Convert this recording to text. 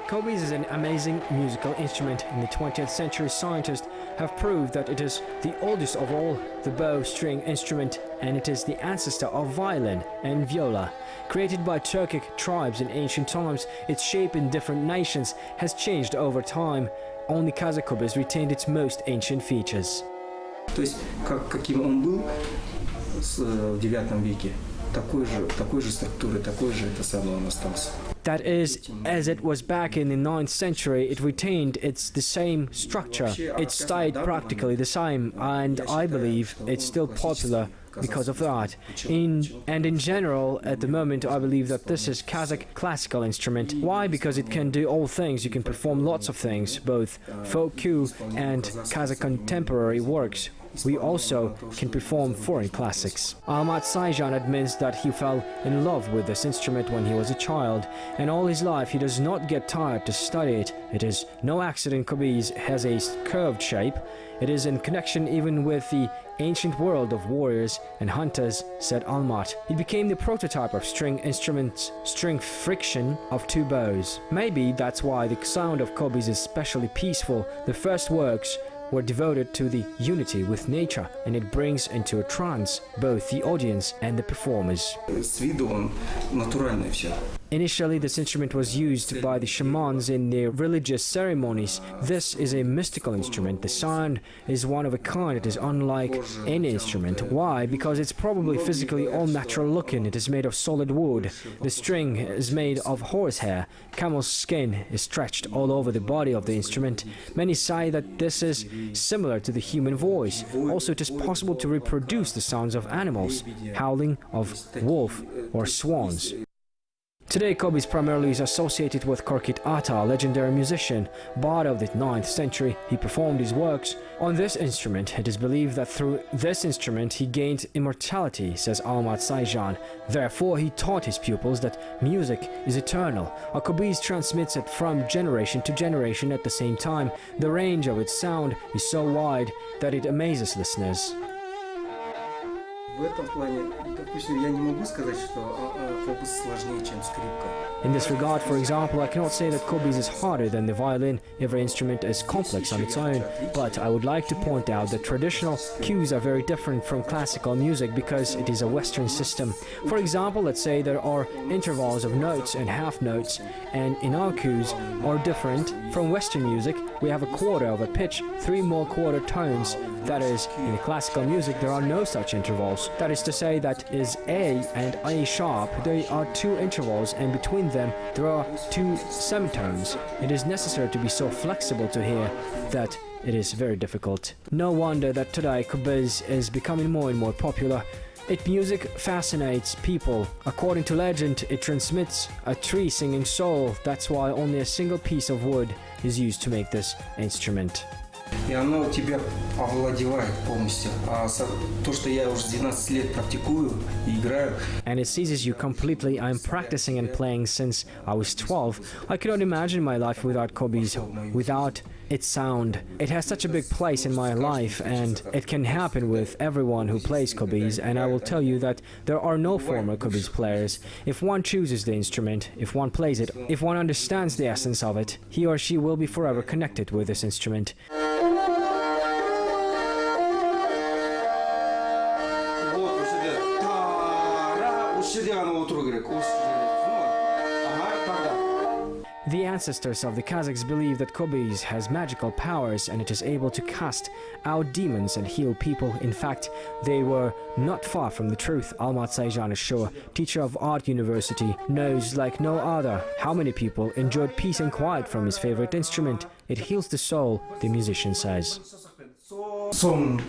Kobyz is an amazing musical instrument. In the 20th century, scientists have proved that it is the oldest of all the bow string instrument, and it is the ancestor of violin and viola. Created by Turkic tribes in ancient times, its shape in different nations has changed over time. Only Kazakh kobyz retained its most ancient features. То есть, каким он был в IX веке, такой же структуры, такой же это самое он остался. That is, as it was back in the 9th century, it retained the same structure. It stayed practically the same, and I believe it's still popular because of that. In general, at the moment, I believe that this is Kazakh classical instrument. Why? Because it can do all things. You can perform lots of things, both folk cue and Kazakh contemporary works. We also can perform foreign classics. Almat Sayjan admits that he fell in love with this instrument when he was a child, and all his life he does not get tired to study it. It is no accident kobyz has a curved shape. It is in connection even with the ancient world of warriors and hunters, said Almat. It became the prototype of string instruments, string friction of two bows. Maybe that's why the sound of kobyz is especially peaceful. The first works were devoted to the unity with nature, and it brings into a trance both the audience and the performers. Initially, this instrument was used by the shamans in their religious ceremonies. This is a mystical instrument. The sound is one of a kind. It is unlike any instrument. Why? Because it's probably physically all natural looking. It is made of solid wood. The string is made of horsehair. Camel's skin is stretched all over the body of the instrument. Many say that this is similar to the human voice. Also, it is possible to reproduce the sounds of animals, howling of wolf or swans. Today, kobyz primarily is associated with Korkut Ata, a legendary musician, bard of the 9th century. He performed his works on this instrument. It is believed that through this instrument he gained immortality, says Almat Sayjan. Therefore, he taught his pupils that music is eternal. A kobyz transmits it from generation to generation at the same time. The range of its sound is so wide that it amazes listeners. In this regard, for example, I cannot say that kobyz is harder than the violin. Every instrument is complex on its own, but I would like to point out that traditional cues are very different from classical music because it is a Western system. For example, let's say there are intervals of notes and half notes, and in our cues are different from Western music. We have a quarter of a pitch, 3 more quarter tones. That is, in the classical music there are no such intervals. That is to say that is A and A sharp, they are 2 intervals, and between them there are 2 semitones. It is necessary to be so flexible to hear that it is very difficult. No wonder that today kobyz is becoming more and more popular. Its music fascinates people. According to legend, it transmits a tree singing soul. That's why only a single piece of wood is used to make this instrument. И оно тебя овладевает полностью. А то, что я уже 12 лет практикую и играю. And it seizes you completely. I'm practicing and playing since I was 12. I cannot imagine my life without kobyz, without its sound. It has such a big place in my life, and it can happen with everyone who plays kobyz. And I will tell you that there are no former kobyz players. If one chooses the instrument, if one plays it, if one understands the essence of it, he or she will be forever connected with this instrument. The ancestors of the Kazakhs believe that kobyz has magical powers and it is able to cast out demons and heal people. In fact, they were not far from the truth. Almat Sayjan, a sure teacher of art university, knows like no other how many people enjoyed peace and quiet from his favorite instrument. It heals the soul, the musician says. Сон,